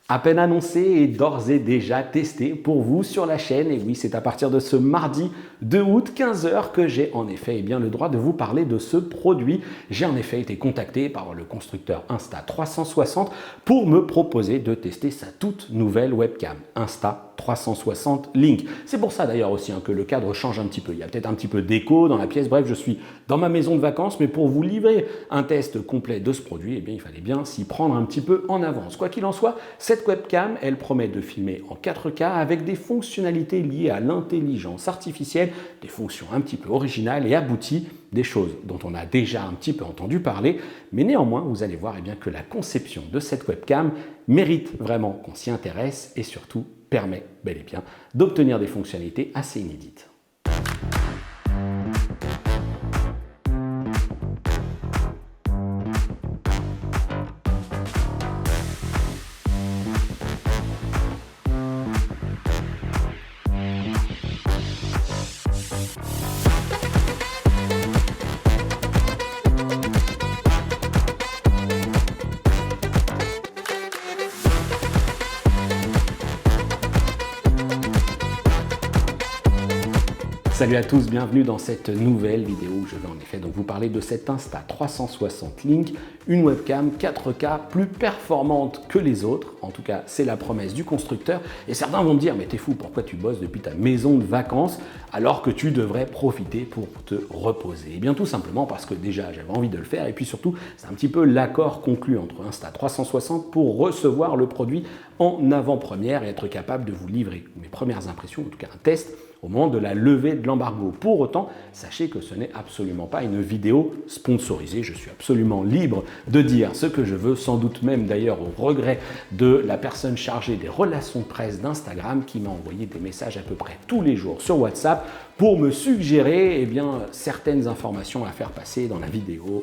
À peine annoncé et d'ores et déjà testé pour vous sur la chaîne. Et oui, c'est à partir de ce mardi 2 août, 15 h, que j'ai en effet le droit de vous parler de ce produit. J'ai en effet été contacté par le constructeur Insta360 pour me proposer de tester sa toute nouvelle webcam Insta360 Link. C'est pour ça d'ailleurs aussi que le cadre change un petit peu. Il y a peut-être un petit peu d'écho dans la pièce. Bref, je suis dans ma maison de vacances, mais pour vous livrer un test complet de ce produit, il fallait bien s'y prendre un petit peu en avance. Quoi qu'il en soit, cette webcam, elle promet de filmer en 4K avec des fonctionnalités liées à l'intelligence artificielle, des fonctions un petit peu originales et abouties, des choses dont on a déjà un petit peu entendu parler, mais néanmoins, vous allez voir que la conception de cette webcam mérite vraiment qu'on s'y intéresse et surtout permet bel et bien d'obtenir des fonctionnalités assez inédites. Salut à tous, bienvenue dans cette nouvelle vidéo où je vais en effet vous parler de cette Insta360 Link, une webcam 4K plus performante que les autres. En tout cas, c'est la promesse du constructeur. Et certains vont me dire, mais t'es fou, pourquoi tu bosses depuis ta maison de vacances alors que tu devrais profiter pour te reposer? Eh bien tout simplement parce que déjà j'avais envie de le faire et puis surtout c'est un petit peu l'accord conclu entre Insta360 pour recevoir le produit en avant-première et être capable de vous livrer mes premières impressions, en tout cas un test, au moment de la levée de l'embargo. Pour autant, sachez que ce n'est absolument pas une vidéo sponsorisée. Je suis absolument libre de dire ce que je veux, sans doute même d'ailleurs au regret de la personne chargée des relations de presse d'Instagram qui m'a envoyé des messages à peu près tous les jours sur WhatsApp pour me suggérer certaines informations à faire passer dans la vidéo.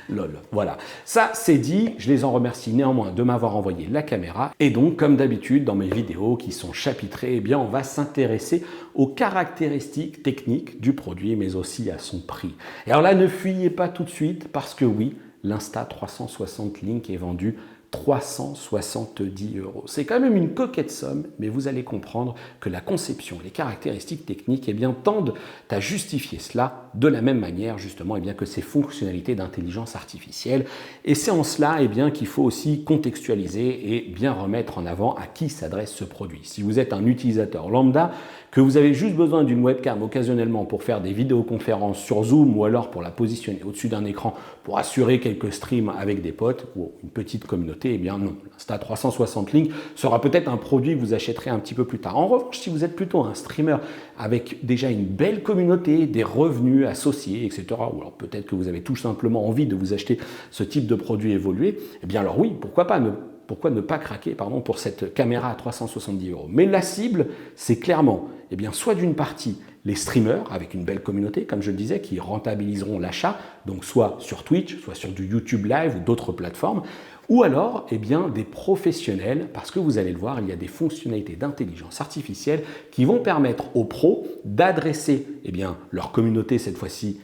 Lol. Voilà, ça c'est dit. Je les en remercie néanmoins de m'avoir envoyé la caméra. Et donc, comme d'habitude, dans mes vidéos qui sont chapitrées, on va s'intéresser aux caractéristiques techniques du produit, mais aussi à son prix. Et alors là, ne fuyez pas tout de suite parce que oui, l'Insta360 Link est vendu 370 €. C'est quand même une coquette somme, mais vous allez comprendre que la conception et les caractéristiques techniques tendent à justifier cela de la même manière justement que ces fonctionnalités d'intelligence artificielle. Et c'est en cela qu'il faut aussi contextualiser et bien remettre en avant à qui s'adresse ce produit. Si vous êtes un utilisateur lambda, que vous avez juste besoin d'une webcam occasionnellement pour faire des vidéoconférences sur Zoom ou alors pour la positionner au-dessus d'un écran pour assurer quelques streams avec des potes ou une petite communauté, non. L'Insta360 Link sera peut-être un produit que vous achèterez un petit peu plus tard. En revanche, si vous êtes plutôt un streamer avec déjà une belle communauté, des revenus associés, etc., ou alors peut-être que vous avez tout simplement envie de vous acheter ce type de produit évolué, alors oui, pourquoi ne pas craquer pour cette caméra à 370 €. Mais la cible, c'est clairement soit d'une partie les streamers avec une belle communauté, comme je le disais, qui rentabiliseront l'achat, donc soit sur Twitch, soit sur du YouTube Live ou d'autres plateformes, ou alors des professionnels, parce que vous allez le voir, il y a des fonctionnalités d'intelligence artificielle qui vont permettre aux pros d'adresser leur communauté cette fois-ci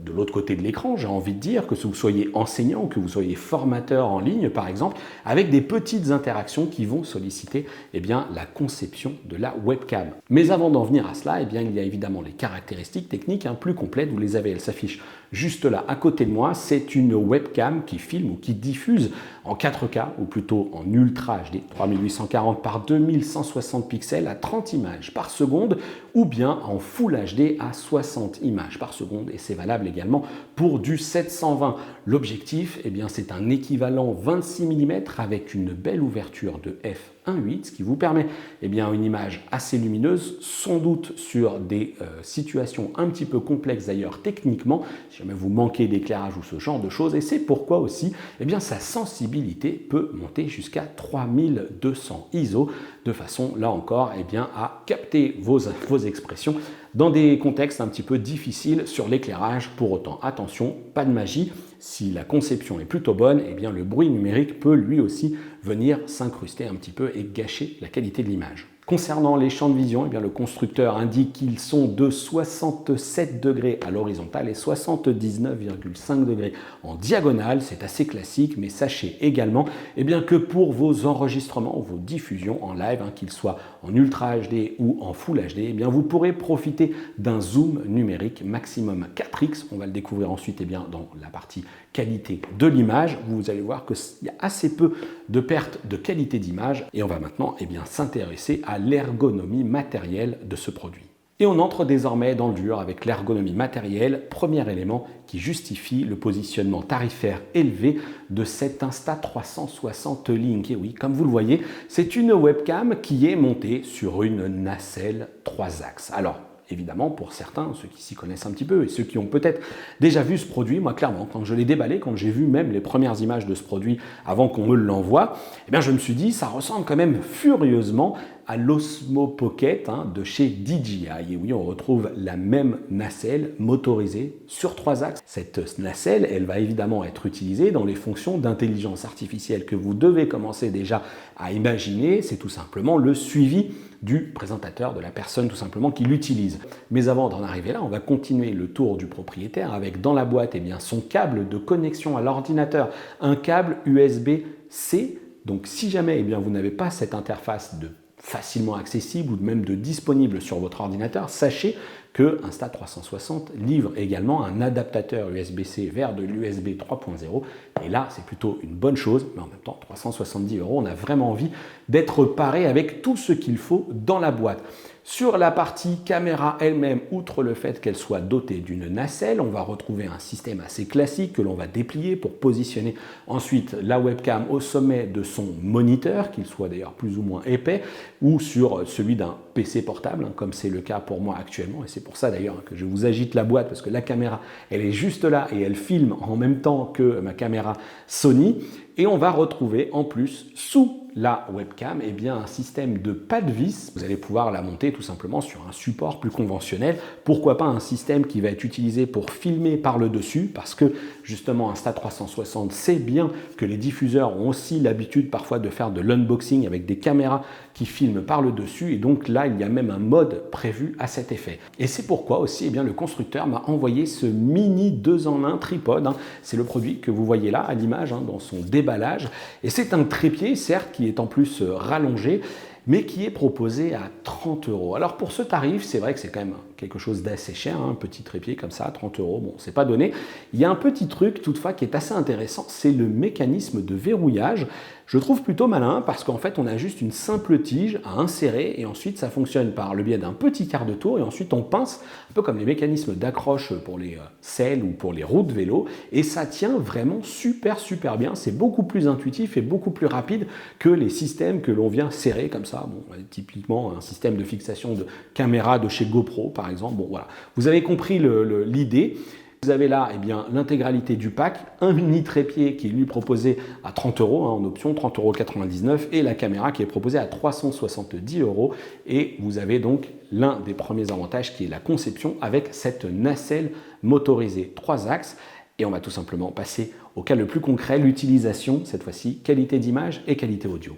de l'autre côté de l'écran, j'ai envie de dire, que vous soyez enseignant, que vous soyez formateur en ligne par exemple, avec des petites interactions qui vont solliciter la conception de la webcam. Mais avant d'en venir à cela, il y a évidemment les caractéristiques techniques plus complètes, vous les avez, elles s'affichent juste là à côté de moi. C'est une webcam qui filme ou qui diffuse en 4K ou plutôt en Ultra HD 3840 par 2160 pixels à 30 images par seconde ou bien en Full HD à 60 images par seconde et c'est valable également pour du 720. L'objectif, c'est un équivalent 26 mm avec une belle ouverture de f1.8, ce qui vous permet une image assez lumineuse, sans doute sur des situations un petit peu complexes d'ailleurs techniquement, si jamais vous manquez d'éclairage ou ce genre de choses, et c'est pourquoi aussi sa sensibilité peut monter jusqu'à 3200 ISO, de façon là encore à capter vos expressions dans des contextes un petit peu difficiles sur l'éclairage. Pour autant, attention, pas de magie. Si la conception est plutôt bonne, le bruit numérique peut lui aussi venir s'incruster un petit peu et gâcher la qualité de l'image. Concernant les champs de vision, eh bien, le constructeur indique qu'ils sont de 67 degrés à l'horizontale et 79,5 degrés en diagonale. C'est assez classique, mais sachez également eh bien, que pour vos enregistrements, vos diffusions en live, qu'ils soient en Ultra HD ou en Full HD, eh bien, vous pourrez profiter d'un zoom numérique maximum 4x. On va le découvrir ensuite eh bien, dans la partie qualité de l'image. Vous allez voir qu'il y a assez peu de perte de qualité d'image et on va maintenant eh bien, s'intéresser à l'ergonomie matérielle de ce produit. Et on entre désormais dans le dur avec l'ergonomie matérielle, premier élément qui justifie le positionnement tarifaire élevé de cet Insta360 Link. Et oui, comme vous le voyez, c'est une webcam qui est montée sur une nacelle 3 axes. Alors, évidemment, pour certains, ceux qui s'y connaissent un petit peu et ceux qui ont peut-être déjà vu ce produit, moi clairement, quand je l'ai déballé, quand j'ai vu même les premières images de ce produit avant qu'on me l'envoie, eh bien je me suis dit, ça ressemble quand même furieusement à l'Osmo Pocket de chez DJI. Et oui, on retrouve la même nacelle motorisée sur 3 axes. Cette nacelle, elle va évidemment être utilisée dans les fonctions d'intelligence artificielle que vous devez commencer déjà à imaginer. C'est tout simplement le suivi du présentateur, de la personne tout simplement qui l'utilise. Mais avant d'en arriver là, on va continuer le tour du propriétaire avec dans la boîte eh bien, son câble de connexion à l'ordinateur, un câble USB-C. Donc si jamais eh bien, vous n'avez pas cette interface de facilement accessible ou même de disponible sur votre ordinateur, sachez que Insta360 livre également un adaptateur USB-C vers de l'USB 3.0 et là c'est plutôt une bonne chose, mais en même temps 370 €, on a vraiment envie d'être paré avec tout ce qu'il faut dans la boîte. Sur la partie caméra elle-même, outre le fait qu'elle soit dotée d'une nacelle, on va retrouver un système assez classique que l'on va déplier pour positionner ensuite la webcam au sommet de son moniteur, qu'il soit d'ailleurs plus ou moins épais, ou sur celui d'un PC portable, comme c'est le cas pour moi actuellement. Et c'est pour ça d'ailleurs que je vous agite la boîte, parce que la caméra, elle est juste là et elle filme en même temps que ma caméra Sony. Et on va retrouver en plus sous la webcam eh bien, un système de pas de vis. Vous allez pouvoir la monter tout simplement sur un support plus conventionnel. Pourquoi pas un système qui va être utilisé pour filmer par le dessus, parce que justement Insta360 sait bien que les diffuseurs ont aussi l'habitude parfois de faire de l'unboxing avec des caméras qui filment par le dessus, et donc là il y a même un mode prévu à cet effet. Et c'est pourquoi aussi eh bien, le constructeur m'a envoyé ce mini 2 en 1 tripode. C'est le produit que vous voyez là à l'image dans son déballage, et c'est un trépied certes qui est en plus rallongé, mais qui est proposé à 30 €. Alors pour ce tarif, c'est vrai que c'est quand même quelque chose d'assez cher, un petit trépied comme ça, 30 €, bon, c'est pas donné. Il y a un petit truc toutefois qui est assez intéressant, c'est le mécanisme de verrouillage. Je trouve plutôt malin parce qu'en fait on a juste une simple tige à insérer et ensuite ça fonctionne par le biais d'un petit quart de tour et ensuite on pince, un peu comme les mécanismes d'accroche pour les selles ou pour les roues de vélo, et ça tient vraiment super bien. C'est beaucoup plus intuitif et beaucoup plus rapide que les systèmes que l'on vient serrer comme ça. Bon, typiquement un système de fixation de caméra de chez GoPro par exemple. Bon voilà, vous avez compris l'idée. Vous avez là eh bien, l'intégralité du pack, un mini trépied qui est lui proposé à 30 € en option, 30,99 € et la caméra qui est proposée à 370 €. Et vous avez donc l'un des premiers avantages qui est la conception avec cette nacelle motorisée 3 axes. Et on va tout simplement passer au cas le plus concret, l'utilisation, cette fois-ci, qualité d'image et qualité audio.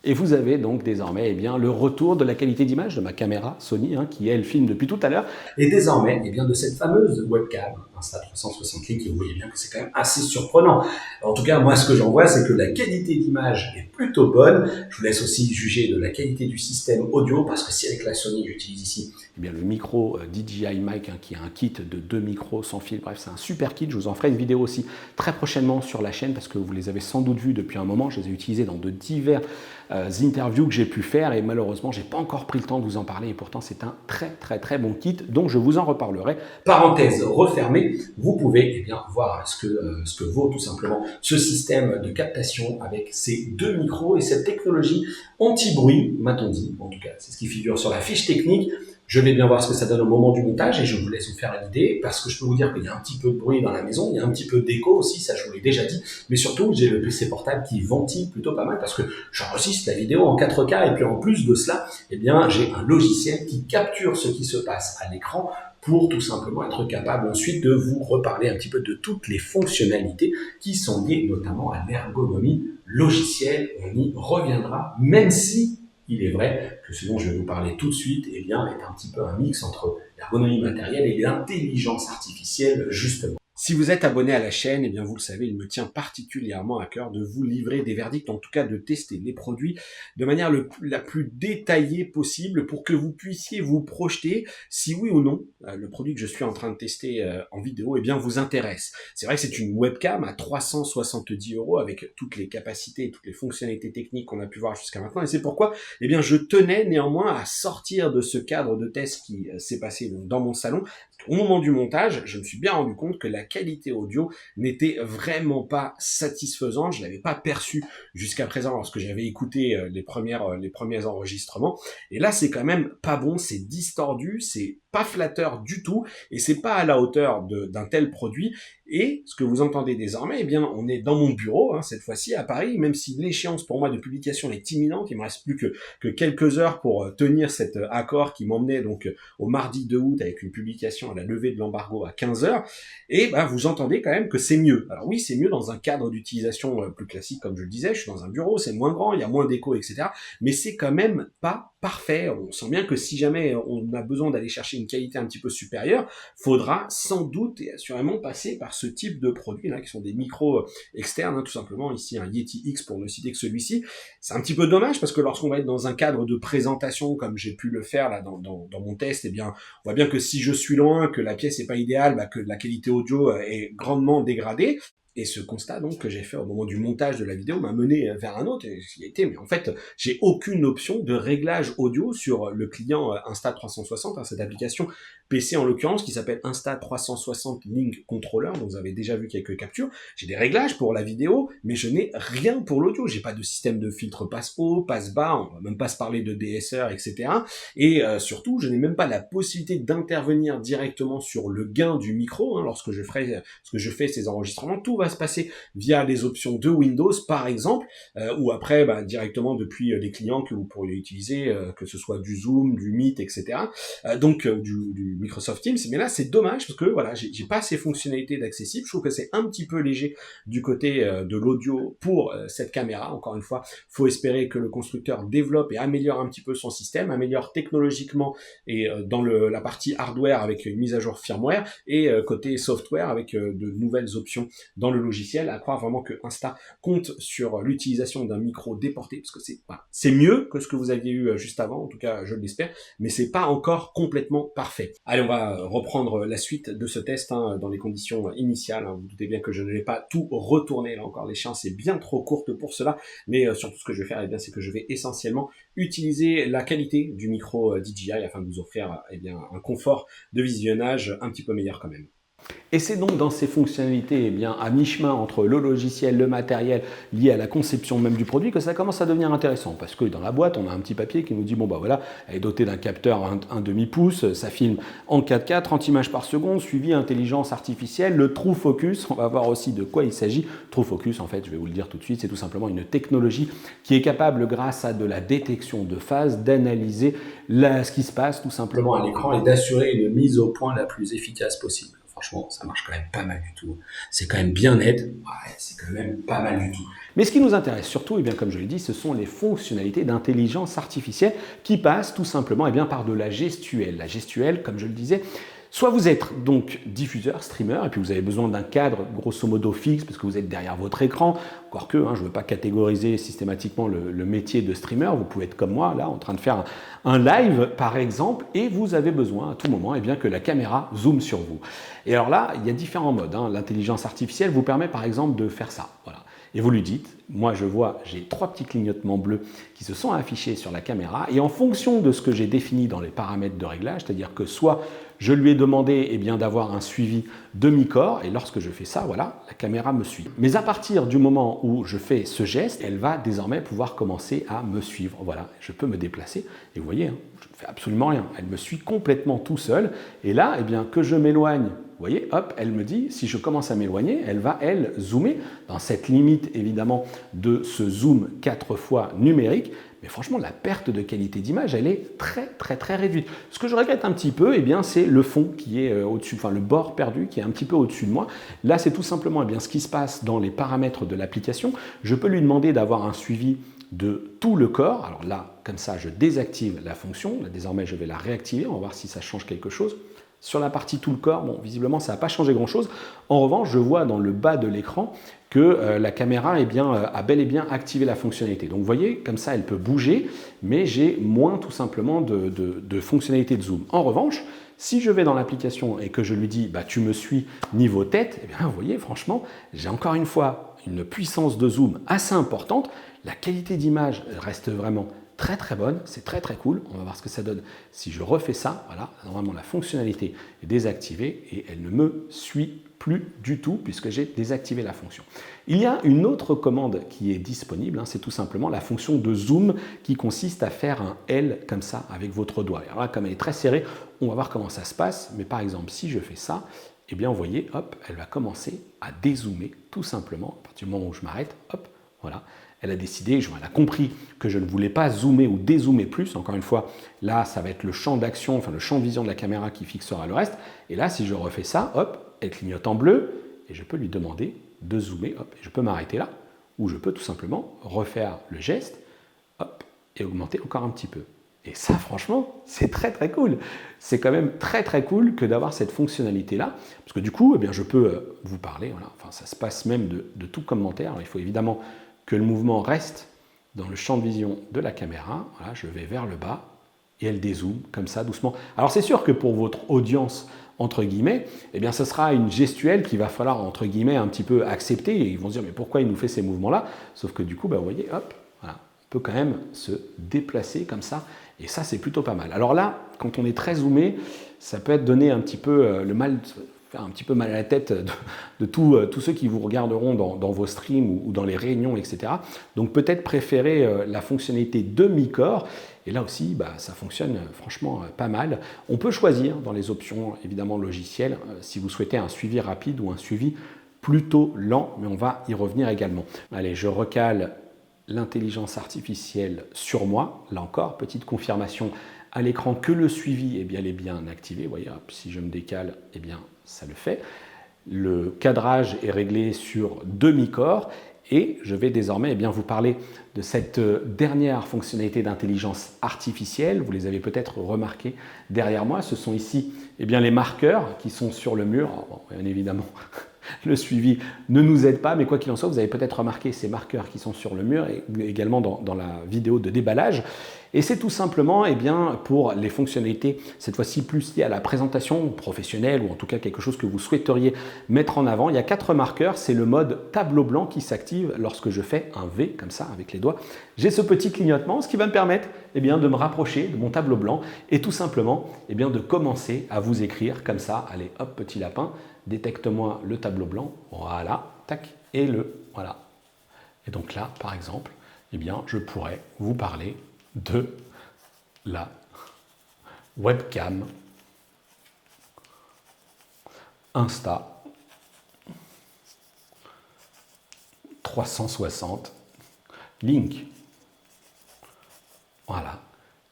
Et vous avez donc désormais eh bien, le retour de la qualité d'image de ma caméra Sony, qui elle filme depuis tout à l'heure, et désormais eh bien, de cette fameuse webcam Insta360 Link, et vous voyez bien que c'est quand même assez surprenant. En tout cas, moi ce que j'en vois, c'est que la qualité d'image est plutôt bonne. Je vous laisse aussi juger de la qualité du système audio, parce que si avec la Sony j'utilise ici eh bien, le micro DJI Mic, qui est un kit de 2 micros sans fil, bref c'est un super kit. Je vous en ferai une vidéo aussi très prochainement sur la chaîne, parce que vous les avez sans doute vus depuis un moment. Je les ai utilisés dans de divers interviews que j'ai pu faire, et malheureusement j'ai pas encore pris le temps de vous en parler, et pourtant c'est un très bon kit, donc je vous en reparlerai. Parenthèse refermée, vous pouvez eh bien, voir ce que vaut tout simplement ce système de captation avec ces 2 micros et cette technologie anti-bruit, m'a-t-on dit, en tout cas c'est ce qui figure sur la fiche technique. Je vais bien voir ce que ça donne au moment du montage et je vous laisse vous faire l'idée, parce que je peux vous dire qu'il y a un petit peu de bruit dans la maison, il y a un petit peu d'écho aussi, ça je vous l'ai déjà dit, mais surtout j'ai le PC portable qui ventile plutôt pas mal parce que j'enregistre la vidéo en 4K, et puis en plus de cela, eh bien j'ai un logiciel qui capture ce qui se passe à l'écran pour tout simplement être capable ensuite de vous reparler un petit peu de toutes les fonctionnalités qui sont liées notamment à l'ergonomie logicielle. On y reviendra, même si il est vrai que ce dont je vais vous parler tout de suite est un petit peu un mix entre l'ergonomie matérielle et l'intelligence artificielle, justement. Si vous êtes abonné à la chaîne, vous le savez, il me tient particulièrement à cœur de vous livrer des verdicts, en tout cas de tester les produits de manière la plus détaillée possible pour que vous puissiez vous projeter si oui ou non le produit que je suis en train de tester en vidéo vous intéresse. C'est vrai que c'est une webcam à 370 € avec toutes les capacités et toutes les fonctionnalités techniques qu'on a pu voir jusqu'à maintenant, et c'est pourquoi je tenais néanmoins à sortir de ce cadre de test qui s'est passé dans mon salon. Au moment du montage, je me suis bien rendu compte que la qualité audio n'était vraiment pas satisfaisante. Je l'avais pas perçu jusqu'à présent lorsque j'avais écouté les premiers enregistrements. Et là, c'est quand même pas bon, c'est distordu, c'est pas flatteur du tout, et c'est pas à la hauteur d'un tel produit. Et ce que vous entendez désormais, on est dans mon bureau, cette fois-ci à Paris, même si l'échéance pour moi de publication est imminente, il me reste plus que quelques heures pour tenir cet accord qui m'emmenait donc au mardi 2 août avec une publication à la levée de l'embargo à 15h, et vous entendez quand même que c'est mieux. Alors oui, c'est mieux dans un cadre d'utilisation plus classique, comme je le disais, je suis dans un bureau, c'est moins grand, il y a moins d'écho, etc. Mais c'est quand même pas parfait. On sent bien que si jamais on a besoin d'aller chercher une qualité un petit peu supérieure, faudra sans doute et assurément passer par ce type de produits là, qui sont des micros externes, tout simplement. Ici, un Yeti X pour ne citer que celui-ci. C'est un petit peu dommage parce que lorsqu'on va être dans un cadre de présentation, comme j'ai pu le faire là dans mon test, on voit bien que si je suis loin, que la pièce n'est pas idéale, que la qualité audio est grandement dégradée. Et ce constat donc que j'ai fait au moment du montage de la vidéo m'a mené vers un autre, et j'y étais, mais en fait, j'ai aucune option de réglage audio sur le client Insta360, cette application PC en l'occurrence, qui s'appelle Insta360 Link Controller, donc vous avez déjà vu quelques captures. J'ai des réglages pour la vidéo, mais je n'ai rien pour l'audio. J'ai pas de système de filtre passe-haut, passe-bas, on va même pas se parler de DSR, etc. Et surtout, je n'ai même pas la possibilité d'intervenir directement sur le gain du micro, lorsque je fais ces enregistrements. Tout va se passer via les options de Windows, par exemple, ou après directement depuis les clients que vous pourriez utiliser, que ce soit du Zoom, du Meet, etc. Donc du Microsoft Teams. Mais là, c'est dommage parce que voilà, j'ai pas ces fonctionnalités d'accessible. Je trouve que c'est un petit peu léger du côté de l'audio pour cette caméra. Encore une fois, faut espérer que le constructeur développe et améliore un petit peu son système, améliore technologiquement et dans la partie hardware avec une mise à jour firmware, et côté software avec de nouvelles options dans le logiciel, à croire vraiment que Insta compte sur l'utilisation d'un micro déporté, parce que c'est mieux que ce que vous aviez eu juste avant, en tout cas je l'espère, mais c'est pas encore complètement parfait. Allez, on va reprendre la suite de ce test dans les conditions initiales. Vous doutez bien que je ne vais pas tout retourner, là encore l'échéance est bien trop courte pour cela, mais surtout ce que je vais faire, c'est que je vais essentiellement utiliser la qualité du micro DJI afin de vous offrir un confort de visionnage un petit peu meilleur quand même. Et c'est donc dans ces fonctionnalités à mi-chemin entre le logiciel, le matériel lié à la conception même du produit que ça commence à devenir intéressant, parce que dans la boîte on a un petit papier qui nous dit voilà, elle est dotée d'un capteur 1 demi-pouce, ça filme en 4K, 30 images par seconde, suivi intelligence artificielle, le True Focus, on va voir aussi de quoi il s'agit. True Focus, en fait, je vais vous le dire tout de suite, c'est tout simplement une technologie qui est capable, grâce à de la détection de phase, d'analyser ce qui se passe tout simplement à l'écran et d'assurer une mise au point la plus efficace possible. Franchement, ça marche quand même pas mal du tout. C'est quand même bien net. Ouais, c'est quand même pas mal du tout. Mais ce qui nous intéresse surtout, comme je l'ai dit, ce sont les fonctionnalités d'intelligence artificielle qui passent tout simplement par de la gestuelle. La gestuelle, comme je le disais, soit vous êtes donc diffuseur, streamer, et puis vous avez besoin d'un cadre grosso modo fixe parce que vous êtes derrière votre écran, encore que je ne veux pas catégoriser systématiquement le métier de streamer, vous pouvez être comme moi, là, en train de faire un live par exemple, et vous avez besoin à tout moment que la caméra zoome sur vous. Et alors là, il y a différents modes. L'intelligence artificielle vous permet par exemple de faire ça, voilà. Et vous lui dites, moi j'ai 3 petits clignotements bleus qui se sont affichés sur la caméra, et en fonction de ce que j'ai défini dans les paramètres de réglage, c'est-à-dire que soit je lui ai demandé d'avoir un suivi demi-corps, et lorsque je fais ça, voilà, la caméra me suit. Mais à partir du moment où je fais ce geste, elle va désormais pouvoir commencer à me suivre. Voilà, je peux me déplacer, et vous voyez, je ne fais absolument rien. Elle me suit complètement tout seul, et là, que je m'éloigne, vous voyez, hop, elle me dit, si je commence à m'éloigner, elle va, zoomer dans cette limite, évidemment, de ce zoom 4 fois numérique. mais franchement, la perte de qualité d'image, elle est très réduite. Ce que je regrette un petit peu, eh bien, c'est le fond qui est au-dessus, enfin le bord perdu qui est un petit peu au-dessus de moi. Là, c'est tout simplement eh bien, ce qui se passe dans les paramètres de l'application. Je peux lui demander d'avoir un suivi de tout le corps. Alors là, comme ça, je désactive la fonction. Là, désormais, je vais la réactiver. On va voir si ça change quelque chose. Sur la partie tout le corps, bon, visiblement, ça n'a pas changé grand-chose. En revanche, je vois dans le bas de l'écran que la caméra eh bien, a bel et bien activé la fonctionnalité. Donc, vous voyez, comme ça, elle peut bouger, mais j'ai moins tout simplement de fonctionnalité de zoom. En revanche, si je vais dans l'application et que je lui dis bah, « tu me suis niveau tête », eh bien, vous voyez, franchement, j'ai encore une fois une puissance de zoom assez importante. La qualité d'image reste vraiment très bonne, c'est très cool. On va voir ce que ça donne si je refais ça. Voilà, normalement la fonctionnalité est désactivée et elle ne me suit plus du tout puisque j'ai désactivé la fonction. Il y a une autre commande qui est disponible, c'est tout simplement la fonction de zoom qui consiste à faire un L comme ça avec votre doigt. Alors là, comme elle est très serrée, on va voir comment ça se passe. Mais par exemple, si je fais ça, eh bien vous voyez, hop, elle va commencer à dézoomer tout simplement. À partir du moment où je m'arrête, hop, voilà. Elle a décidé, elle a compris que je ne voulais pas zoomer ou dézoomer plus. Encore une fois, là, ça va être le champ d'action, enfin le champ de vision de la caméra qui fixera le reste. Et là, si je refais ça, hop, elle clignote en bleu et je peux lui demander de zoomer. Hop, et je peux m'arrêter là ou je peux tout simplement refaire le geste, hop, et augmenter encore un petit peu. Et ça, franchement, c'est très cool. C'est quand même très cool que d'avoir cette fonctionnalité-là, parce que du coup, eh bien, je peux vous parler. Voilà. Enfin, ça se passe même de tout commentaire. Alors, il faut évidemment que le mouvement reste dans le champ de vision de la caméra. Voilà, je vais vers le bas et elle dézoome comme ça doucement. Alors c'est sûr que pour votre audience entre guillemets, eh bien ce sera une gestuelle qu'il va falloir entre guillemets un petit peu accepter et ils vont se dire mais pourquoi il nous fait ces mouvements-là? Sauf que du coup, bah, vous voyez, hop, voilà, on peut quand même se déplacer comme ça et ça c'est plutôt pas mal. Alors là, quand on est très zoomé, ça peut être donné un petit peu le mal un petit peu mal à la tête de tous ceux qui vous regarderont dans vos streams ou dans les réunions, etc. Donc peut-être préférer la fonctionnalité demi-corps. Et là aussi, bah, ça fonctionne franchement pas mal. On peut choisir dans les options, évidemment, logicielles, si vous souhaitez un suivi rapide ou un suivi plutôt lent, mais on va y revenir également. Allez, je recale l'intelligence artificielle sur moi. Là encore, petite confirmation à l'écran que le suivi est bien activé. Vous voyez, hop, si je me décale, eh bien, ça le fait. Le cadrage est réglé sur demi-corps et je vais désormais eh bien, vous parler de cette dernière fonctionnalité d'intelligence artificielle. Vous les avez peut-être remarqué derrière moi. Ce sont ici eh bien, les marqueurs qui sont sur le mur. Alors, bon, bien évidemment, le suivi ne nous aide pas, mais quoi qu'il en soit, vous avez peut-être remarqué ces marqueurs qui sont sur le mur et également dans la vidéo de déballage. Et c'est tout simplement eh bien, pour les fonctionnalités, cette fois-ci plus liées à la présentation professionnelle ou en tout cas quelque chose que vous souhaiteriez mettre en avant. Il y a 4 marqueurs, c'est le mode tableau blanc qui s'active lorsque je fais un V comme ça avec les doigts. J'ai ce petit clignotement, ce qui va me permettre eh bien, de me rapprocher de mon tableau blanc et tout simplement eh bien, de commencer à vous écrire comme ça. Allez, hop, petit lapin, détecte-moi le tableau blanc, voilà, tac, et le voilà. Et donc là, par exemple, eh bien, je pourrais vous parler de la webcam Insta 360 Link. Voilà.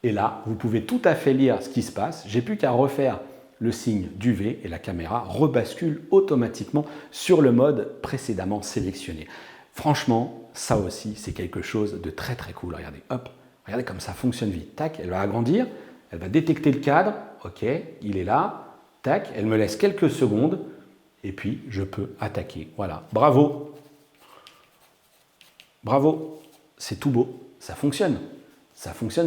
Et là, vous pouvez tout à fait lire ce qui se passe. J'ai plus qu'à refaire le signe du V et la caméra rebascule automatiquement sur le mode précédemment sélectionné. Franchement, ça aussi, c'est quelque chose de très cool. Regardez, hop, regardez comme ça fonctionne vite. Tac, elle va agrandir, elle va détecter le cadre. Ok, il est là. Tac, elle me laisse quelques secondes et puis je peux attaquer. Voilà, bravo. Bravo, c'est tout beau, ça fonctionne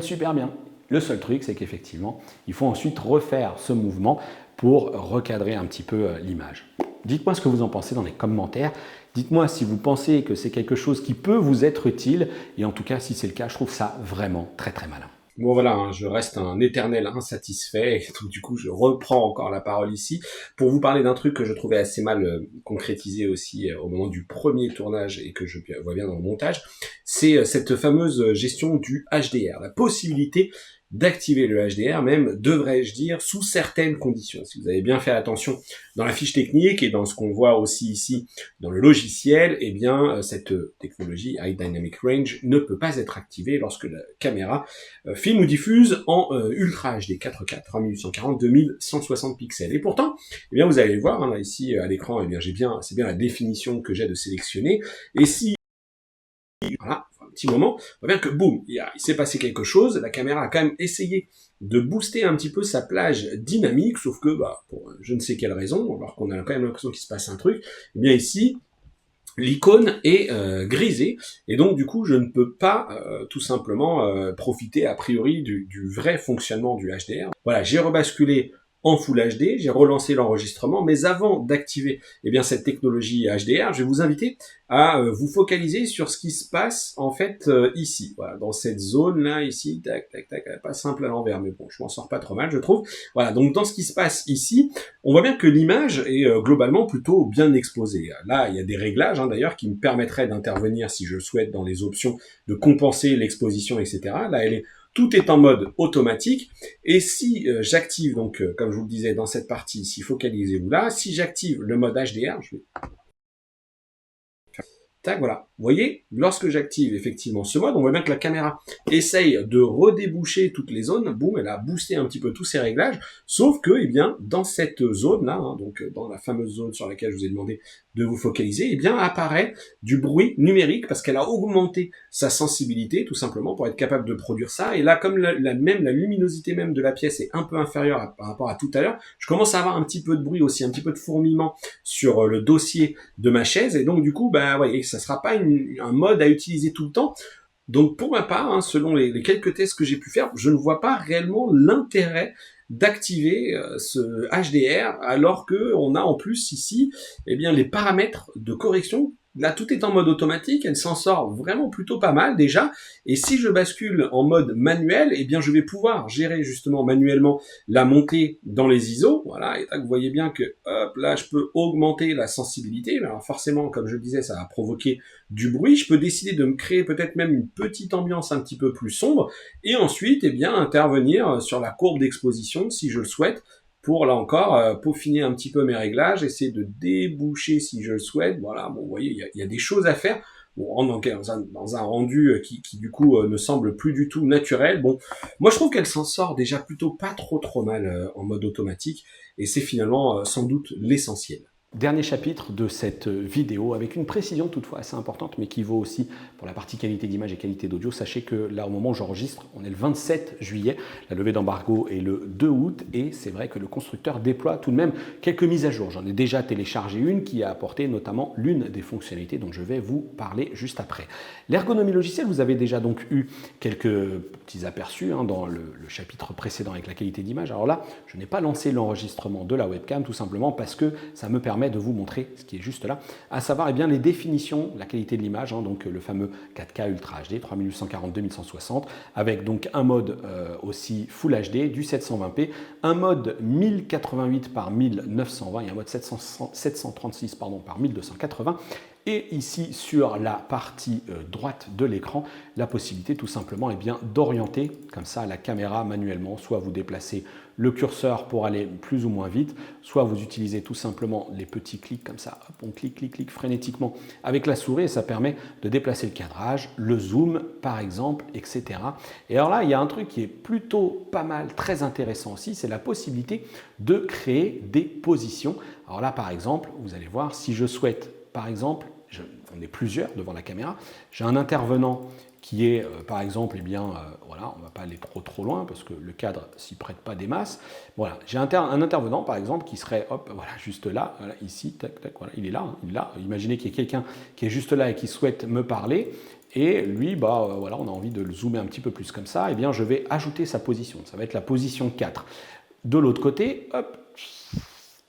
super bien. Le seul truc, c'est qu'effectivement, il faut ensuite refaire ce mouvement pour recadrer un petit peu l'image. Dites-moi ce que vous en pensez dans les commentaires. Dites-moi si vous pensez que c'est quelque chose qui peut vous être utile. Et en tout cas, si c'est le cas, je trouve ça vraiment très malin. Bon voilà, je reste un éternel insatisfait et donc du coup je reprends encore la parole ici pour vous parler d'un truc que je trouvais assez mal concrétisé aussi au moment du premier tournage et que je vois bien dans le montage, c'est cette fameuse gestion du HDR, la possibilité d'activer le HDR, même devrais-je dire sous certaines conditions. Si vous avez bien fait attention dans la fiche technique et dans ce qu'on voit aussi ici dans le logiciel, eh bien cette technologie High Dynamic Range ne peut pas être activée lorsque la caméra filme ou diffuse en Ultra HD 4K 3840 2160 pixels. Et pourtant, eh bien vous allez voir hein, là, ici à l'écran, eh bien c'est bien la définition que j'ai de sélectionner. Et si voilà, un petit moment, on voit bien que boum, il s'est passé quelque chose, la caméra a quand même essayé de booster un petit peu sa plage dynamique, sauf que, pour je ne sais quelle raison, alors qu'on a quand même l'impression qu'il se passe un truc, eh bien ici, l'icône est grisée, et donc du coup je ne peux pas tout simplement profiter a priori du vrai fonctionnement du HDR. Voilà, j'ai rebasculé en Full HD, j'ai relancé l'enregistrement, mais avant d'activer eh bien cette technologie HDR, je vais vous inviter à vous focaliser sur ce qui se passe en fait ici, voilà, dans cette zone là ici, tac tac tac, pas simple à l'envers, mais bon, je m'en sors pas trop mal, je trouve. Voilà, donc dans ce qui se passe ici, on voit bien que l'image est globalement plutôt bien exposée. Là, il y a des réglages hein, d'ailleurs qui me permettraient d'intervenir si je le souhaite dans les options de compenser l'exposition, etc. Là, tout est en mode automatique, et si j'active, donc comme je vous le disais dans cette partie ici, focalisez-vous là, si j'active le mode HDR, je vais... Tac, voilà. Vous voyez, lorsque j'active effectivement ce mode, on voit bien que la caméra essaye de redéboucher toutes les zones. Boum, elle a boosté un petit peu tous ces réglages. Sauf que, eh bien, dans cette zone-là, hein, donc dans la fameuse zone sur laquelle je vous ai demandé de vous focaliser, eh bien, apparaît du bruit numérique parce qu'elle a augmenté sa sensibilité, tout simplement, pour être capable de produire ça. Et là, comme la luminosité même de la pièce est un peu inférieure par rapport à tout à l'heure, je commence à avoir un petit peu de bruit aussi, un petit peu de fourmillement sur le dossier de ma chaise. Et donc, du coup, vous voyez, ça sera pas un mode à utiliser tout le temps. Donc pour ma part, hein, selon les quelques tests que j'ai pu faire, je ne vois pas réellement l'intérêt d'activer ce HDR alors que on a en plus ici eh bien les paramètres de correction. Là, tout est en mode automatique, elle s'en sort vraiment plutôt pas mal déjà. Et si je bascule en mode manuel, eh bien, je vais pouvoir gérer justement manuellement la montée dans les ISO. Voilà, et là, vous voyez bien que, hop, là, je peux augmenter la sensibilité. Alors forcément, comme je le disais, ça va provoquer du bruit. Je peux décider de me créer peut-être même une petite ambiance un petit peu plus sombre. Et ensuite, eh bien, intervenir sur la courbe d'exposition si je le souhaite, pour, là encore, peaufiner un petit peu mes réglages, essayer de déboucher si je le souhaite. Voilà, bon, vous voyez, il y a des choses à faire. Bon, on rentre dans un rendu qui du coup ne semble plus du tout naturel. Bon, moi je trouve qu'elle s'en sort déjà plutôt pas trop mal en mode automatique, et c'est finalement sans doute l'essentiel. Dernier chapitre de cette vidéo, avec une précision toutefois assez importante, mais qui vaut aussi pour la partie qualité d'image et qualité d'audio. Sachez que là, au moment où j'enregistre, on est le 27 juillet, la levée d'embargo est le 2 août, et c'est vrai que le constructeur déploie tout de même quelques mises à jour. J'en ai déjà téléchargé une qui a apporté notamment l'une des fonctionnalités dont je vais vous parler juste après. L'ergonomie logicielle, vous avez déjà donc eu quelques petits aperçus hein, dans le chapitre précédent avec la qualité d'image. Alors là, je n'ai pas lancé l'enregistrement de la webcam, tout simplement parce que ça me permet de vous montrer ce qui est juste là, à savoir eh bien, les définitions, la qualité de l'image, hein, donc le fameux 4K Ultra HD, 3840-2160, avec donc un mode aussi Full HD, du 720p, un mode 1088 par 1920 et un mode 736 par 1280. Et ici, sur la partie droite de l'écran, la possibilité tout simplement eh bien, d'orienter comme ça la caméra manuellement. Soit vous déplacez le curseur pour aller plus ou moins vite, soit vous utilisez tout simplement les petits clics comme ça. Hop, on clique frénétiquement avec la souris et ça permet de déplacer le cadrage, le zoom par exemple, etc. Et alors là, il y a un truc qui est plutôt pas mal, très intéressant aussi, c'est la possibilité de créer des positions. Alors là, par exemple, vous allez voir, si je souhaite, par exemple, on est plusieurs devant la caméra, j'ai un intervenant qui est, par exemple, eh bien, voilà, on ne va pas aller trop loin parce que le cadre s'y prête pas des masses. Voilà, j'ai un intervenant, par exemple, qui serait, hop, voilà, juste là, voilà, ici, tac, tac, voilà, il est là, hein, il est là. Imaginez qu'il y ait quelqu'un qui est juste là et qui souhaite me parler. Et lui, voilà, on a envie de le zoomer un petit peu plus comme ça. Eh bien, je vais ajouter sa position. Ça va être la position 4. De l'autre côté, hop,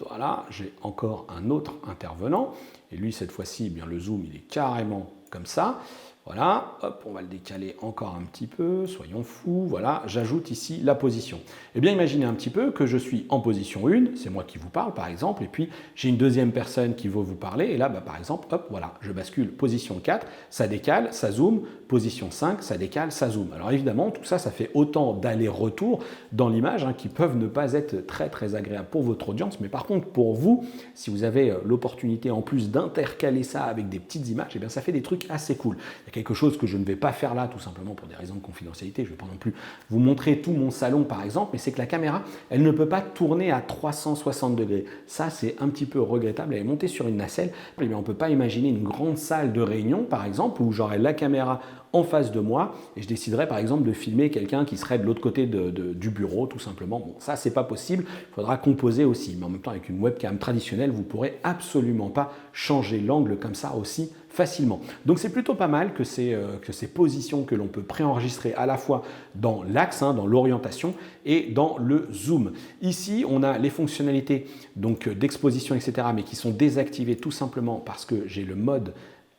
voilà, j'ai encore un autre intervenant. Et lui, cette fois-ci, eh bien, le zoom, il est carrément comme ça. Voilà, hop, on va le décaler encore un petit peu, soyons fous, voilà, j'ajoute ici la position. Eh bien, imaginez un petit peu que je suis en position 1, c'est moi qui vous parle par exemple, et puis j'ai une deuxième personne qui veut vous parler, et là, par exemple, hop, voilà, je bascule position 4, ça décale, ça zoome, position 5, ça décale, ça zoome. Alors évidemment, tout ça, ça fait autant d'allers-retours dans l'image qui peuvent ne pas être très très agréables pour votre audience, mais par contre, pour vous, si vous avez l'opportunité en plus d'intercaler ça avec des petites images, eh bien ça fait des trucs assez cool. Il y a quelque chose que je ne vais pas faire là, tout simplement pour des raisons de confidentialité. Je ne vais pas non plus vous montrer tout mon salon, par exemple, mais c'est que la caméra, elle ne peut pas tourner à 360 degrés. Ça, c'est un petit peu regrettable. Elle est montée sur une nacelle. Eh bien, on ne peut pas imaginer une grande salle de réunion, par exemple, où j'aurais la caméra en face de moi et je déciderais par exemple de filmer quelqu'un qui serait de l'autre côté du bureau tout simplement. Bon, ça c'est pas possible, il faudra composer aussi, mais en même temps avec une webcam traditionnelle vous pourrez absolument pas changer l'angle comme ça aussi facilement. Donc c'est plutôt pas mal que ces positions que l'on peut préenregistrer à la fois dans l'axe, dans l'orientation et dans le zoom. Ici on a les fonctionnalités donc d'exposition etc. mais qui sont désactivées tout simplement parce que j'ai le mode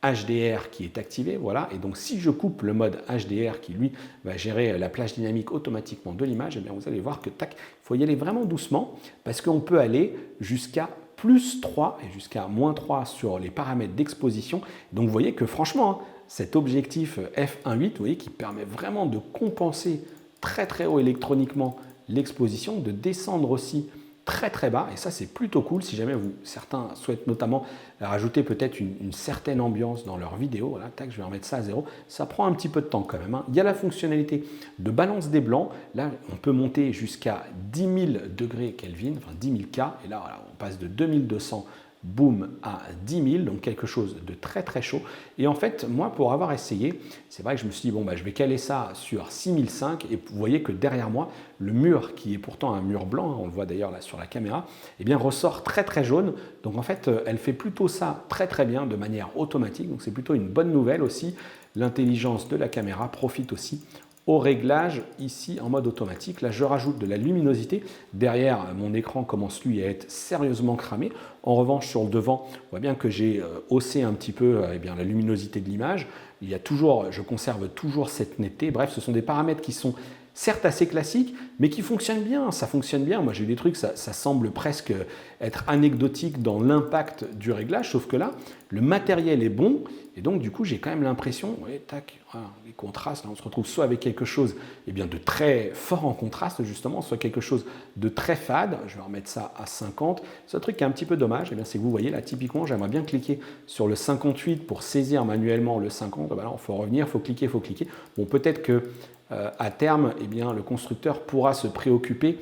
HDR qui est activé, voilà, et donc si je coupe le mode HDR qui lui va gérer la plage dynamique automatiquement de l'image, et bien vous allez voir que tac, il faut y aller vraiment doucement parce qu'on peut aller jusqu'à plus 3 et jusqu'à moins 3 sur les paramètres d'exposition. Donc vous voyez que franchement, cet objectif f1.8, vous voyez, qui permet vraiment de compenser très très haut électroniquement l'exposition, de descendre aussi très très bas, et ça c'est plutôt cool si jamais certains souhaitent notamment rajouter peut-être une certaine ambiance dans leur vidéo. Voilà, tac, je vais remettre ça à 0, ça prend un petit peu de temps quand même. Il y a la fonctionnalité de balance des blancs, là on peut monter jusqu'à 10 000 degrés Kelvin, enfin 10 000 K, et là voilà, on passe de 2200 boom à 10 000, donc quelque chose de très très chaud. Et en fait, moi, pour avoir essayé, c'est vrai que je me suis dit, bon, je vais caler ça sur 6005, et vous voyez que derrière moi, le mur, qui est pourtant un mur blanc, on le voit d'ailleurs là sur la caméra, eh bien, ressort très très jaune. Donc en fait, elle fait plutôt ça très très bien de manière automatique, donc c'est plutôt une bonne nouvelle aussi. L'intelligence de la caméra profite aussi au réglage ici en mode automatique. Là, je rajoute de la luminosité. Derrière, mon écran commence lui à être sérieusement cramé. En revanche, sur le devant, on voit bien que j'ai haussé un petit peu la luminosité de l'image. Il y a toujours, je conserve toujours cette netteté. Bref, ce sont des paramètres qui sont certes assez classiques, mais qui fonctionnent bien. Ça fonctionne bien. Moi, j'ai eu des trucs, ça semble presque être anecdotique dans l'impact du réglage, sauf que là, le matériel est bon, et donc du coup, j'ai quand même l'impression, ouais, tac, voilà, les contrastes, là, on se retrouve soit avec quelque chose de très fort en contraste, justement, soit quelque chose de très fade. Je vais remettre ça à 50. Ce truc qui est un petit peu dommage, c'est que vous voyez là, typiquement, j'aimerais bien cliquer sur le 58 pour saisir manuellement le 50. Ben là, il faut revenir, il faut cliquer, il faut cliquer. Bon, peut-être que à terme, le constructeur pourra se préoccuper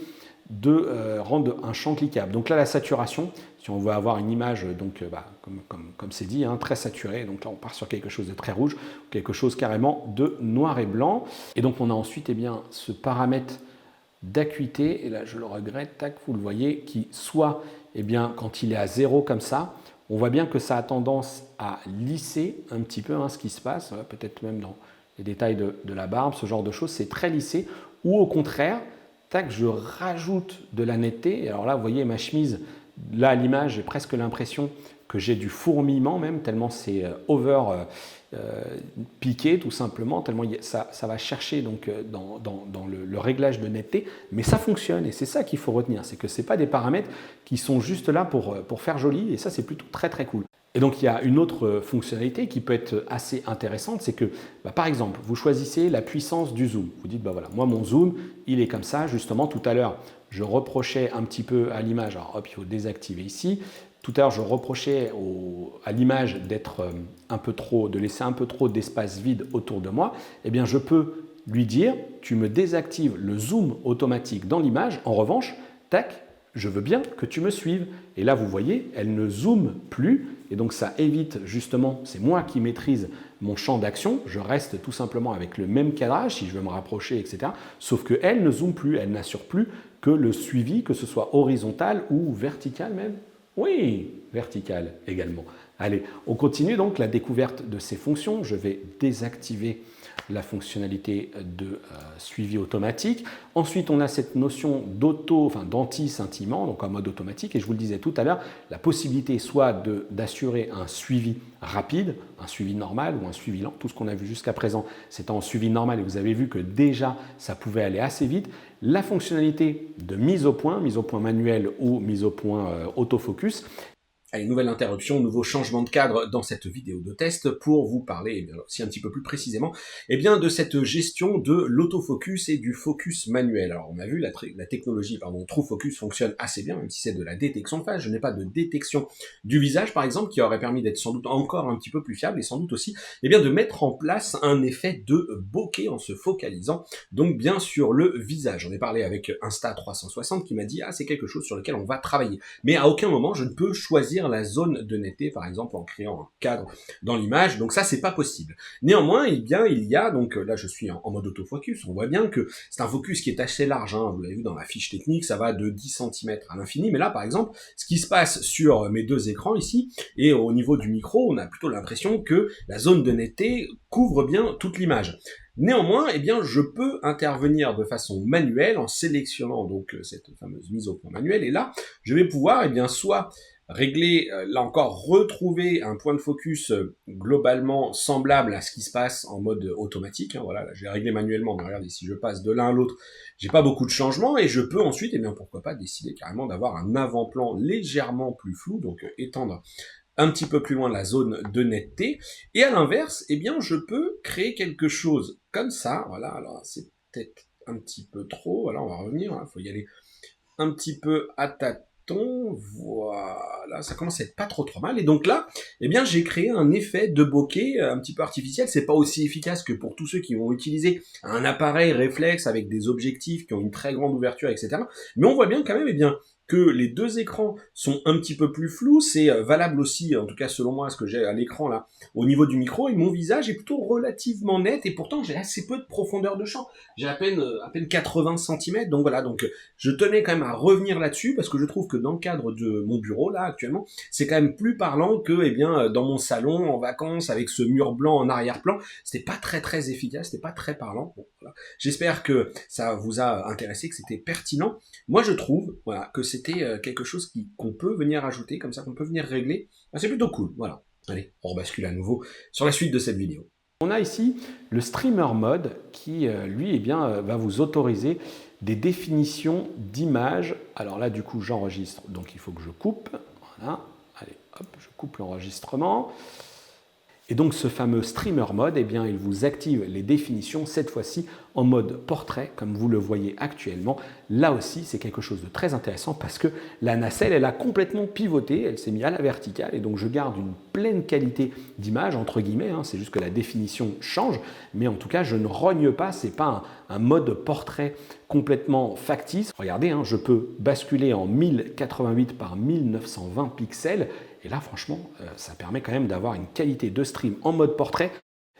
de rendre un champ cliquable. Donc là, la saturation, si on veut avoir une image, donc, comme c'est dit, très saturée, donc là on part sur quelque chose de très rouge, quelque chose carrément de noir et blanc. Et donc on a ensuite ce paramètre d'acuité, et là je le regrette, tac, vous le voyez, qui soit quand il est à 0 comme ça, on voit bien que ça a tendance à lisser un petit peu ce qui se passe, peut-être même dans les détails de la barbe, ce genre de choses, c'est très lissé, ou au contraire, tac, je rajoute de la netteté. Et alors là, vous voyez ma chemise, là à l'image, j'ai presque l'impression que j'ai du fourmillement même, tellement c'est piqué tout simplement, tellement ça va chercher donc, dans le réglage de netteté, mais ça fonctionne et c'est ça qu'il faut retenir, c'est que ce n'est pas des paramètres qui sont juste là pour faire joli, et ça c'est plutôt très très cool. Et donc il y a une autre fonctionnalité qui peut être assez intéressante, c'est que par exemple, vous choisissez la puissance du zoom. Vous dites, voilà, moi mon zoom, il est comme ça, justement tout à l'heure, je reprochais un petit peu à l'image, alors hop, il faut désactiver ici. Tout à l'heure, je reprochais à l'image de laisser un peu trop d'espace vide autour de moi. Eh bien, je peux lui dire, tu me désactives le zoom automatique dans l'image. En revanche, tac, je veux bien que tu me suives. Et là, vous voyez, elle ne zoome plus. Et donc, ça évite justement, c'est moi qui maîtrise mon champ d'action. Je reste tout simplement avec le même cadrage si je veux me rapprocher, etc. Sauf qu'elle ne zoome plus, elle n'assure plus que le suivi, que ce soit horizontal ou vertical même. Oui, vertical également. Allez, on continue donc la découverte de ces fonctions. Je vais désactiver la fonctionnalité de suivi automatique. Ensuite, on a cette notion d'anti-scintillement, donc en mode automatique. Et je vous le disais tout à l'heure, la possibilité soit d'assurer un suivi rapide, un suivi normal ou un suivi lent. Tout ce qu'on a vu jusqu'à présent, c'était en suivi normal et vous avez vu que déjà, ça pouvait aller assez vite. La fonctionnalité de mise au point manuel ou mise au point autofocus. Allez, nouvelle interruption, nouveau changement de cadre dans cette vidéo de test pour vous parler aussi un petit peu plus précisément de cette gestion de l'autofocus et du focus manuel. Alors on a vu la technologie TrueFocus fonctionne assez bien, même si c'est de la détection de face. Je n'ai pas de détection du visage par exemple, qui aurait permis d'être sans doute encore un petit peu plus fiable et sans doute aussi de mettre en place un effet de bokeh en se focalisant donc bien sur le visage. J'en ai parlé avec Insta360 qui m'a dit c'est quelque chose sur lequel on va travailler. Mais à aucun moment je ne peux choisir la zone de netteté, par exemple, en créant un cadre dans l'image. Donc ça, c'est pas possible. Néanmoins, il y a, donc là, je suis en mode autofocus. On voit bien que c'est un focus qui est assez large. Vous l'avez vu dans la fiche technique, ça va de 10 cm à l'infini. Mais là, par exemple, ce qui se passe sur mes deux écrans ici, et au niveau du micro, on a plutôt l'impression que la zone de netteté couvre bien toute l'image. Néanmoins, je peux intervenir de façon manuelle en sélectionnant donc cette fameuse mise au point manuelle. Et là, je vais pouvoir soit régler, là encore, retrouver un point de focus globalement semblable à ce qui se passe en mode automatique. Voilà, là, je vais régler manuellement, mais regardez, si je passe de l'un à l'autre, j'ai pas beaucoup de changements, et je peux ensuite, pourquoi pas, décider carrément d'avoir un avant-plan légèrement plus flou, donc étendre un petit peu plus loin la zone de netteté, et à l'inverse, je peux créer quelque chose comme ça, voilà, alors c'est peut-être un petit peu trop, voilà, on va revenir, faut y aller un petit peu à tâtons. Voilà, ça commence à être pas trop mal. Et donc là, j'ai créé un effet de bokeh un petit peu artificiel. C'est pas aussi efficace que pour tous ceux qui vont utiliser un appareil réflexe avec des objectifs qui ont une très grande ouverture, etc. Mais on voit bien quand même, que les deux écrans sont un petit peu plus flous. C'est valable aussi, en tout cas selon moi, ce que j'ai à l'écran là, au niveau du micro, et mon visage est plutôt relativement net, et pourtant j'ai assez peu de profondeur de champ. J'ai à peine 80 cm, donc voilà, donc je tenais quand même à revenir là-dessus, parce que je trouve que dans le cadre de mon bureau là, actuellement, c'est quand même plus parlant que, dans mon salon, en vacances, avec ce mur blanc en arrière-plan. C'était pas très efficace, c'était pas très parlant. Bon, voilà. J'espère que ça vous a intéressé, que c'était pertinent. Moi je trouve, voilà, que c'était quelque chose qu'on peut venir ajouter, comme ça, qu'on peut venir régler. C'est plutôt cool, voilà. Allez, on rebascule à nouveau sur la suite de cette vidéo. On a ici le streamer mode qui, lui, va vous autoriser des définitions d'images. Alors là, du coup, j'enregistre, donc il faut que je coupe. Voilà, allez, hop, je coupe l'enregistrement. Et donc ce fameux streamer mode, il vous active les définitions, cette fois-ci en mode portrait, comme vous le voyez actuellement. Là aussi, c'est quelque chose de très intéressant parce que la nacelle, elle a complètement pivoté, elle s'est mise à la verticale, et donc je garde une pleine qualité d'image, entre guillemets, c'est juste que la définition change, mais en tout cas, je ne rogne pas, c'est pas un mode portrait complètement factice. Regardez, je peux basculer en 1088 par 1920 pixels, et là, franchement, ça permet quand même d'avoir une qualité de stream en mode portrait.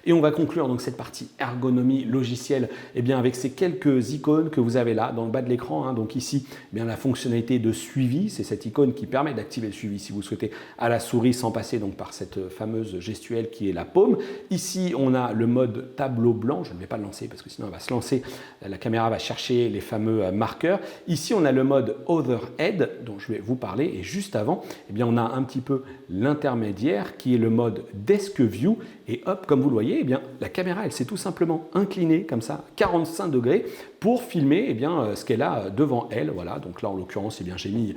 Et on va conclure donc cette partie ergonomie logicielle avec ces quelques icônes que vous avez là dans le bas de l'écran. Donc ici, la fonctionnalité de suivi, c'est cette icône qui permet d'activer le suivi si vous souhaitez à la souris sans passer donc par cette fameuse gestuelle qui est la paume. Ici, on a le mode tableau blanc. Je ne vais pas le lancer parce que sinon, elle va se lancer. La caméra va chercher les fameux marqueurs. Ici, on a le mode Overhead dont je vais vous parler. Et juste avant, on a un petit peu l'intermédiaire qui est le mode Desk View. Et hop, comme vous le voyez, la caméra, elle s'est tout simplement inclinée comme ça, 45 degrés, pour filmer ce qu'elle a devant elle. Voilà, donc là, en l'occurrence, j'ai mis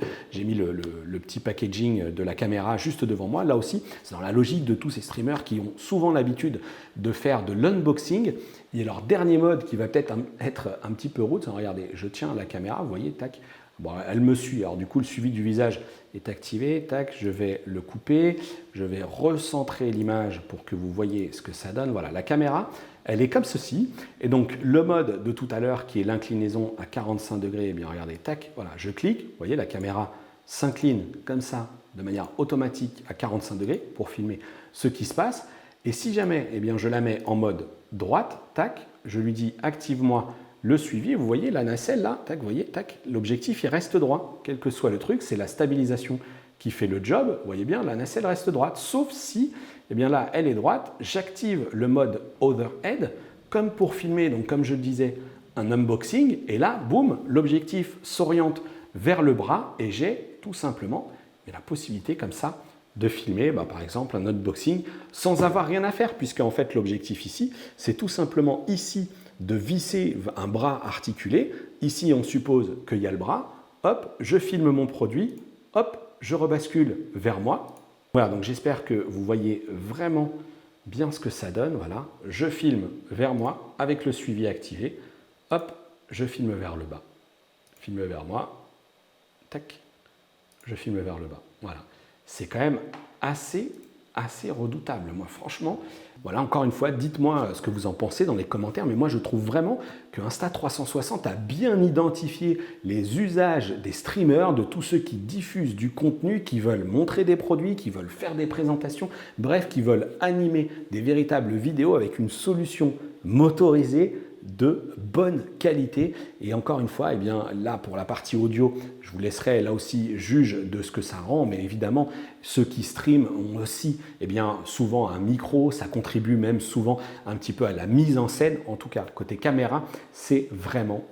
le petit packaging de la caméra juste devant moi. Là aussi, c'est dans la logique de tous ces streamers qui ont souvent l'habitude de faire de l'unboxing. Il y a leur dernier mode qui va peut-être être un petit peu rude. Regardez, je tiens la caméra, vous voyez, tac. Bon, elle me suit, alors du coup le suivi du visage est activé, tac, je vais le couper, je vais recentrer l'image pour que vous voyez ce que ça donne. Voilà, la caméra, elle est comme ceci, et donc le mode de tout à l'heure qui est l'inclinaison à 45 degrés, regardez, tac, voilà, je clique, vous voyez la caméra s'incline comme ça, de manière automatique à 45 degrés pour filmer ce qui se passe, et si jamais je la mets en mode droite, tac, je lui dis active-moi le suivi, vous voyez la nacelle là, tac, vous voyez, tac, l'objectif il reste droit, quel que soit le truc, c'est la stabilisation qui fait le job, vous voyez bien, la nacelle reste droite, sauf si, là, elle est droite, j'active le mode Overhead, comme pour filmer, donc comme je le disais, un unboxing. Et là, boum, l'objectif s'oriente vers le bras et j'ai tout simplement la possibilité comme ça de filmer par exemple un unboxing sans avoir rien à faire, puisque en fait l'objectif ici, c'est tout simplement ici de visser un bras articulé. Ici, on suppose qu'il y a le bras. Hop, je filme mon produit. Hop, je rebascule vers moi. Voilà, donc j'espère que vous voyez vraiment bien ce que ça donne. Voilà, je filme vers moi avec le suivi activé. Hop, je filme vers le bas. Filme vers moi. Tac, je filme vers le bas. Voilà, c'est quand même assez redoutable. Moi, franchement, voilà, encore une fois, dites-moi ce que vous en pensez dans les commentaires, mais moi, je trouve vraiment que Insta360 a bien identifié les usages des streamers, de tous ceux qui diffusent du contenu, qui veulent montrer des produits, qui veulent faire des présentations, bref, qui veulent animer des véritables vidéos avec une solution motorisée de bonne qualité. Et encore une fois, là pour la partie audio, je vous laisserai là aussi juge de ce que ça rend, mais évidemment ceux qui streament ont aussi souvent un micro, ça contribue même souvent un petit peu à la mise en scène. En tout cas côté caméra, c'est vraiment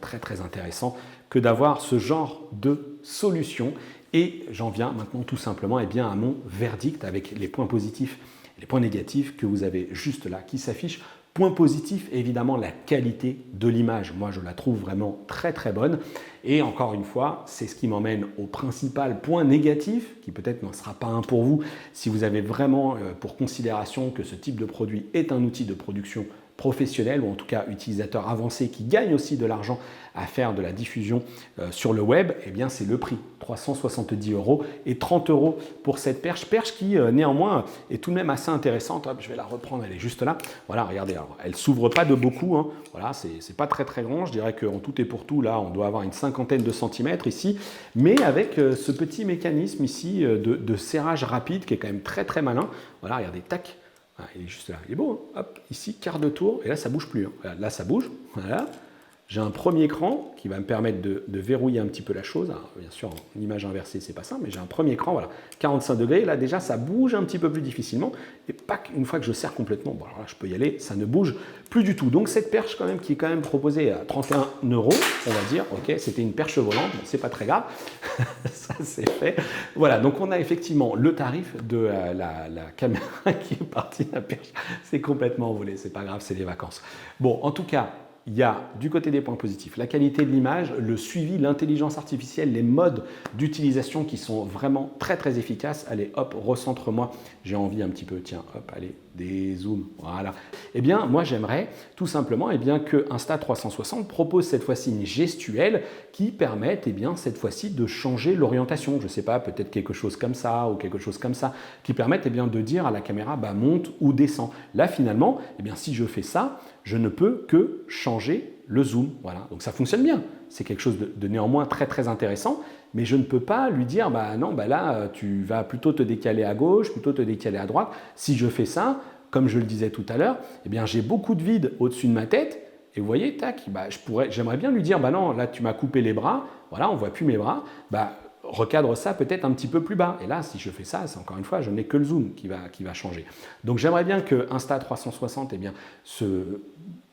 très intéressant que d'avoir ce genre de solution. Et j'en viens maintenant tout simplement à mon verdict avec les points positifs et les points négatifs que vous avez juste là qui s'affichent. Point positif, évidemment, la qualité de l'image. Moi, je la trouve vraiment très bonne. Et encore une fois, c'est ce qui m'emmène au principal point négatif, qui peut-être n'en sera pas un pour vous, si vous avez vraiment pour considération que ce type de produit est un outil de production professionnel, ou en tout cas utilisateur avancé qui gagne aussi de l'argent à faire de la diffusion sur le web, c'est le prix, 370 € et 30 € pour cette perche qui néanmoins est tout de même assez intéressante. Hop, je vais la reprendre, elle est juste là. Voilà, regardez, alors, elle s'ouvre pas de beaucoup, hein. Voilà, c'est pas très grand, je dirais qu'en tout et pour tout, là, on doit avoir une cinquantaine de centimètres ici, mais avec ce petit mécanisme ici de serrage rapide qui est quand même très malin. Voilà, regardez, tac. Ah, il est juste là, il est beau, hein. Hop, ici, quart de tour, et là ça bouge plus, hein. Là ça bouge, voilà. J'ai un premier écran qui va me permettre de verrouiller un petit peu la chose. Alors, bien sûr, en image inversée, c'est pas ça, mais j'ai un premier écran, voilà, 45 degrés. Là, déjà, ça bouge un petit peu plus difficilement. Et pac, une fois que je serre complètement, bon, alors là, je peux y aller, ça ne bouge plus du tout. Donc, cette perche, quand même, qui est quand même proposée à 31 €, on va dire, ok, c'était une perche volante, bon, c'est pas très grave, ça c'est fait. Voilà, donc on a effectivement le tarif de la caméra qui est partie, la perche, c'est complètement envolé, c'est pas grave, c'est les vacances. Bon, en tout cas, il y a du côté des points positifs, la qualité de l'image, le suivi, l'intelligence artificielle, les modes d'utilisation qui sont vraiment très efficaces. Allez, hop, recentre-moi. J'ai envie un petit peu, tiens, hop, allez, dézoom, voilà. Moi, j'aimerais tout simplement que Insta360 propose cette fois-ci une gestuelle qui permette, cette fois-ci, de changer l'orientation. Je ne sais pas, peut-être quelque chose comme ça ou quelque chose comme ça, qui permette de dire à la caméra, monte ou descend. Là, finalement, si je fais ça, je ne peux que changer le zoom. Voilà. Donc ça fonctionne bien. C'est quelque chose de néanmoins très intéressant, mais je ne peux pas lui dire non, là tu vas plutôt te décaler à gauche, plutôt te décaler à droite. Si je fais ça, comme je le disais tout à l'heure, j'ai beaucoup de vide au-dessus de ma tête. Et vous voyez, tac, j'aimerais bien lui dire non, là tu m'as coupé les bras, voilà, on ne voit plus mes bras. Recadre ça peut-être un petit peu plus bas. Et là, si je fais ça, c'est encore une fois, je n'ai que le zoom qui va changer. Donc j'aimerais bien que Insta360 se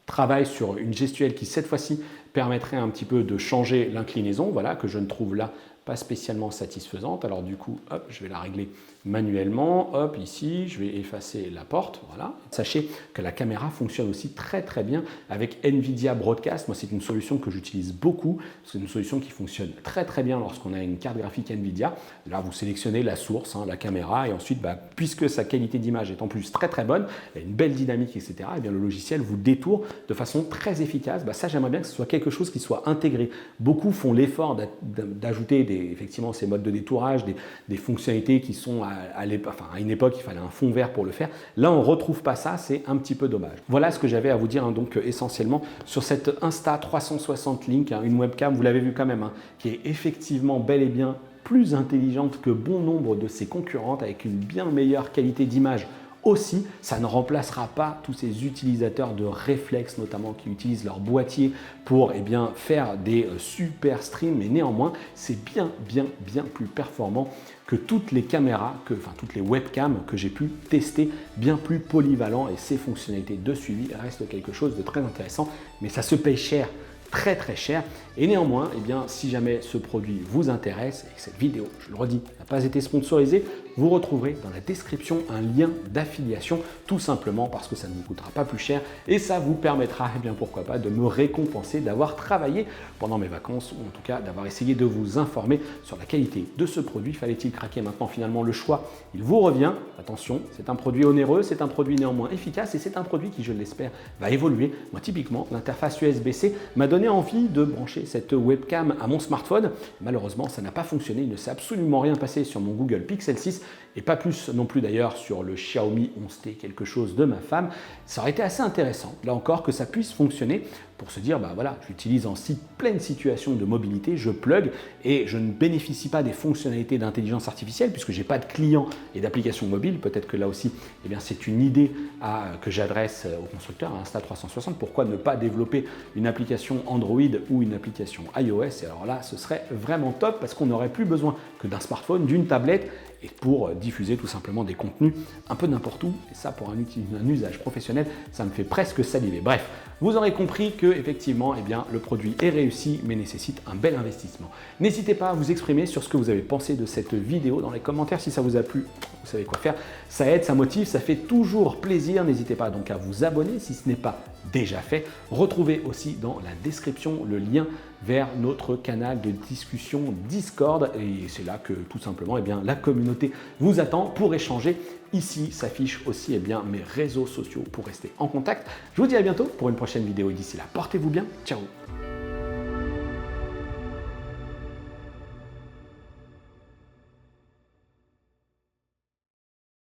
travaille sur une gestuelle qui, cette fois-ci, permettrait un petit peu de changer l'inclinaison, voilà, que je ne trouve là pas spécialement satisfaisante. Alors du coup, hop, je vais la régler manuellement. Hop, ici, je vais effacer la porte. Voilà. Sachez que la caméra fonctionne aussi très bien avec NVIDIA Broadcast. Moi, c'est une solution que j'utilise beaucoup. C'est une solution qui fonctionne très bien lorsqu'on a une carte graphique NVIDIA. Là, vous sélectionnez la source, la caméra, et ensuite, puisque sa qualité d'image est en plus très bonne, il y a une belle dynamique, etc., le logiciel vous détourne de façon très efficace. Ça, j'aimerais bien que ce soit quelque chose qui soit intégré. Beaucoup font l'effort d'ajouter effectivement ces modes de détourage, des fonctionnalités qui sont à une époque, il fallait un fond vert pour le faire. Là, on ne retrouve pas ça, c'est un petit peu dommage. Voilà ce que j'avais à vous dire donc essentiellement sur cette Insta360 Link, une webcam, vous l'avez vu quand même, qui est effectivement bel et bien plus intelligente que bon nombre de ses concurrentes avec une bien meilleure qualité d'image Aussi, ça ne remplacera pas tous ces utilisateurs de réflexes, notamment qui utilisent leur boîtier pour faire des super streams, mais néanmoins, c'est bien plus performant que toutes les caméras, toutes les webcams que j'ai pu tester, bien plus polyvalent, et ces fonctionnalités de suivi restent quelque chose de très intéressant, mais ça se paye cher, très cher. Et néanmoins, si jamais ce produit vous intéresse et que cette vidéo, je le redis, n'a pas été sponsorisée, vous retrouverez dans la description un lien d'affiliation, tout simplement parce que ça ne vous coûtera pas plus cher et ça vous permettra, pourquoi pas, de me récompenser d'avoir travaillé pendant mes vacances, ou en tout cas d'avoir essayé de vous informer sur la qualité de ce produit. Fallait-il craquer? Maintenant, finalement, le choix, il vous revient. Attention, c'est un produit onéreux, c'est un produit néanmoins efficace et c'est un produit qui, je l'espère, va évoluer. Moi, typiquement, l'interface USB-C m'a donné envie de brancher cette webcam à mon smartphone. Malheureusement, ça n'a pas fonctionné. Il ne s'est absolument rien passé sur mon Google Pixel 6 et pas plus non plus d'ailleurs sur le Xiaomi 11T quelque chose de ma femme. Ça aurait été assez intéressant, là encore, que ça puisse fonctionner pour se dire, voilà, j'utilise en pleine situation de mobilité, je plug et je ne bénéficie pas des fonctionnalités d'intelligence artificielle puisque je n'ai pas de client et d'application mobile. Peut-être que là aussi, c'est une idée que j'adresse aux constructeurs, à Insta360. Pourquoi ne pas développer une application Android ou une application iOS? Et alors là, ce serait vraiment top parce qu'on n'aurait plus besoin que d'un smartphone, d'une tablette, et pour diffuser tout simplement des contenus un peu n'importe où. Et ça, pour un usage professionnel, ça me fait presque saliver. Bref, vous aurez compris que effectivement, le produit est réussi, mais nécessite un bel investissement. N'hésitez pas à vous exprimer sur ce que vous avez pensé de cette vidéo dans les commentaires. Si ça vous a plu, vous savez quoi faire. Ça aide, ça motive, ça fait toujours plaisir. N'hésitez pas donc à vous abonner si ce n'est pas déjà fait. Retrouvez aussi dans la description le lien vers notre canal de discussion Discord et c'est là que tout simplement la communauté vous attend pour échanger. Ici s'affichent aussi mes réseaux sociaux pour rester en contact. Je vous dis à bientôt pour une prochaine vidéo et d'ici là, portez-vous bien. Ciao.